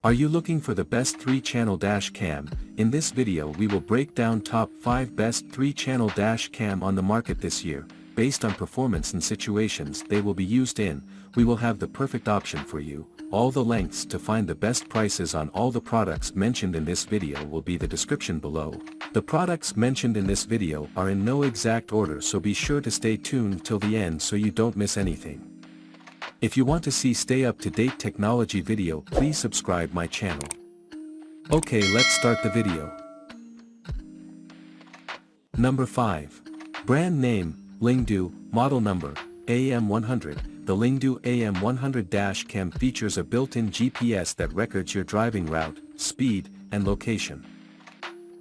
Are you looking for the best 3-channel dash cam? In this video we will break down top 5 best 3-channel dash cam on the market this year. Based on performance and situations they will be used in, we will have the perfect option for you. All the links to find the best prices on all the products mentioned in this video will be the description below. The products mentioned in this video are in no exact order, so be sure to stay tuned till the end so you don't miss anything. If you want to see stay up to date technology video, please subscribe my channel. Okay, let's start the video. Number 5. Brand name, Lingdu, model number, AM100. The Lingdu AM100 Dash Cam features a built-in GPS that records your driving route, speed, and location.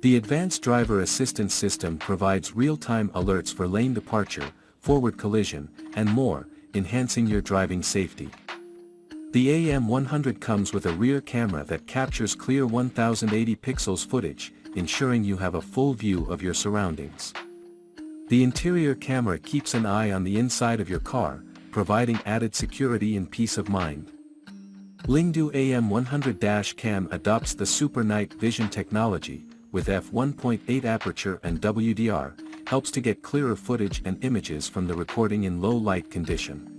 The advanced driver assistance system provides real-time alerts for lane departure, forward collision, and more, enhancing your driving safety. The AM100 comes with a rear camera that captures clear 1080 pixels footage, ensuring you have a full view of your surroundings. The interior camera keeps an eye on the inside of your car, providing added security and peace of mind. Lingdu AM100 Dash Cam adopts the Super Night Vision technology, with f1.8 aperture and WDR, helps to get clearer footage and images from the recording in low light condition.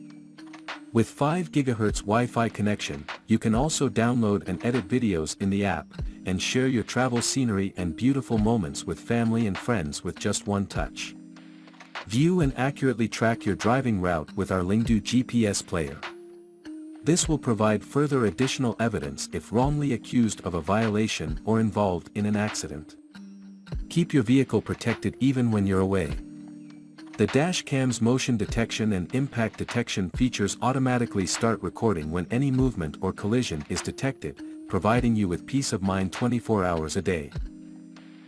With 5 GHz Wi-Fi connection, you can also download and edit videos in the app, and share your travel scenery and beautiful moments with family and friends with just one touch. View and accurately track your driving route with our Lingdu GPS player. This will provide further additional evidence if wrongly accused of a violation or involved in an accident. Keep your vehicle protected even when you're away. The dash cam's motion detection and impact detection features automatically start recording when any movement or collision is detected, providing you with peace of mind 24 hours a day.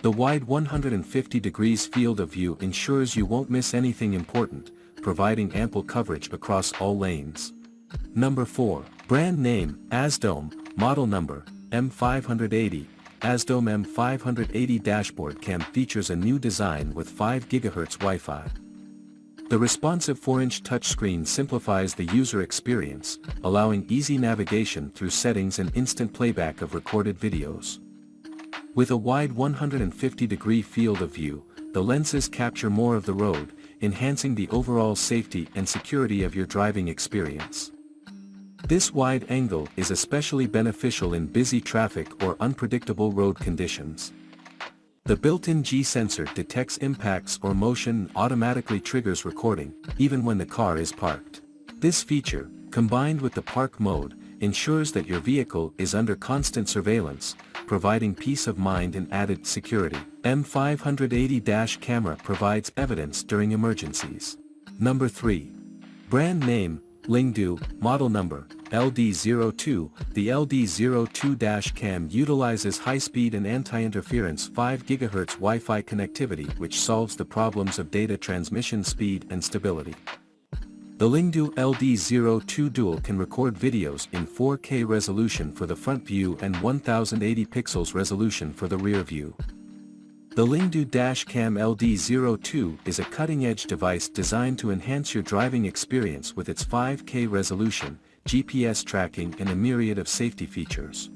The wide 150 degrees field of view ensures you won't miss anything important, providing ample coverage across all lanes. Number 4. Brand name, ASDOM, model number, M580. ASDOM M580 Dashboard Cam features a new design with 5 GHz Wi-Fi. The responsive 4-inch touchscreen simplifies the user experience, allowing easy navigation through settings and instant playback of recorded videos. With a wide 150-degree field of view, the lenses capture more of the road, enhancing the overall safety and security of your driving experience. This wide angle is especially beneficial in busy traffic or unpredictable road conditions. The built-in G sensor detects impacts or motion and automatically triggers recording, even when the car is parked. This feature, combined with the park mode, ensures that your vehicle is under constant surveillance, providing peace of mind and added security. M580 Dash Camera provides evidence during emergencies. Number 3. Brand name, Lingdu, model number, LD02. The LD02 Dash Cam utilizes high-speed and anti-interference 5 GHz Wi-Fi connectivity, which solves the problems of data transmission speed and stability. The Lingdu LD02 Dual can record videos in 4K resolution for the front view and 1080 pixels resolution for the rear view. The Lingdu Dash Cam LD02 is a cutting-edge device designed to enhance your driving experience with its 5K resolution, GPS tracking and a myriad of safety features.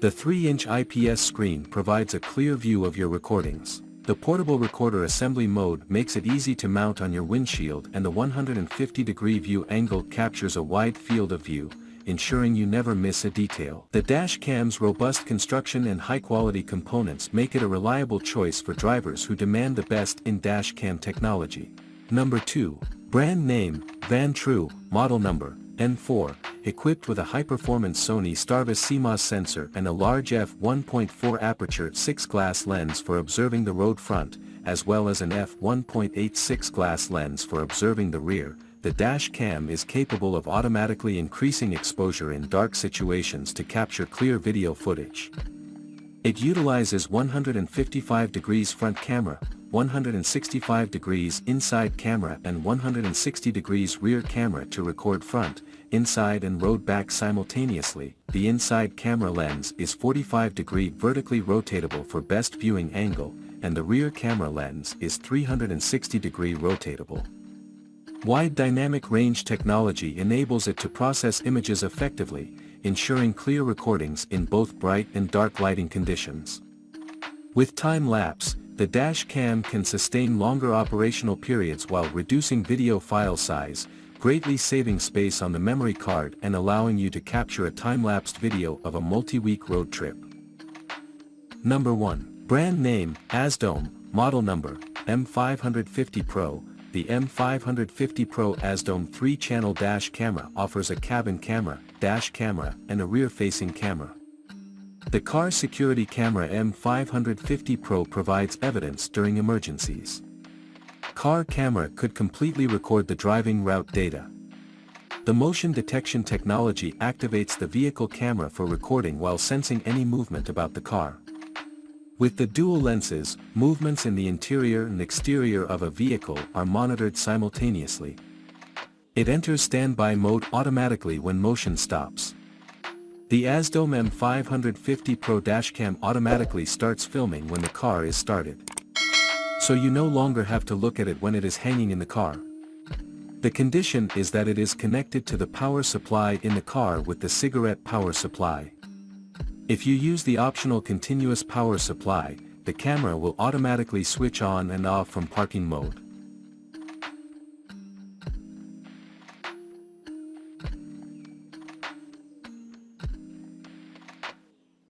The 3-inch IPS screen provides a clear view of your recordings. The portable recorder assembly mode makes it easy to mount on your windshield, and the 150-degree view angle captures a wide field of view, ensuring you never miss a detail. The dash cam's robust construction and high-quality components make it a reliable choice for drivers who demand the best in dash cam technology. Number 2. Brand name, Vantrue, model number, N4, equipped with a high-performance Sony Starvis CMOS sensor and a large f1.4 aperture 6 glass lens for observing the road front, as well as an f1.86 glass lens for observing the rear. The dash cam is capable of automatically increasing exposure in dark situations to capture clear video footage. It utilizes 155 degrees front camera, 165 degrees inside camera and 160 degrees rear camera to record front, inside and road back simultaneously. The inside camera lens is 45-degree vertically rotatable for best viewing angle, and the rear camera lens is 360-degree rotatable. Wide dynamic range technology enables it to process images effectively, ensuring clear recordings in both bright and dark lighting conditions. With time-lapse, the dash cam can sustain longer operational periods while reducing video file size, greatly saving space on the memory card and allowing you to capture a time-lapsed video of a multi-week road trip. Number 1. Brand name, ASDOM, model number, M550 Pro. The M550 Pro ASDOM 3-channel dash camera offers a cabin camera, dash camera, and a rear-facing camera. The car security camera M550 Pro provides evidence during emergencies. Car camera could completely record the driving route data. The motion detection technology activates the vehicle camera for recording while sensing any movement about the car. With the dual lenses, movements in the interior and exterior of a vehicle are monitored simultaneously. It enters standby mode automatically when motion stops. The ASDOM M550 Pro Dash Cam automatically starts filming when the car is started. So you no longer have to look at it when it is hanging in the car. The condition is that it is connected to the power supply in the car with the cigarette power supply. If you use the optional continuous power supply, the camera will automatically switch on and off from parking mode.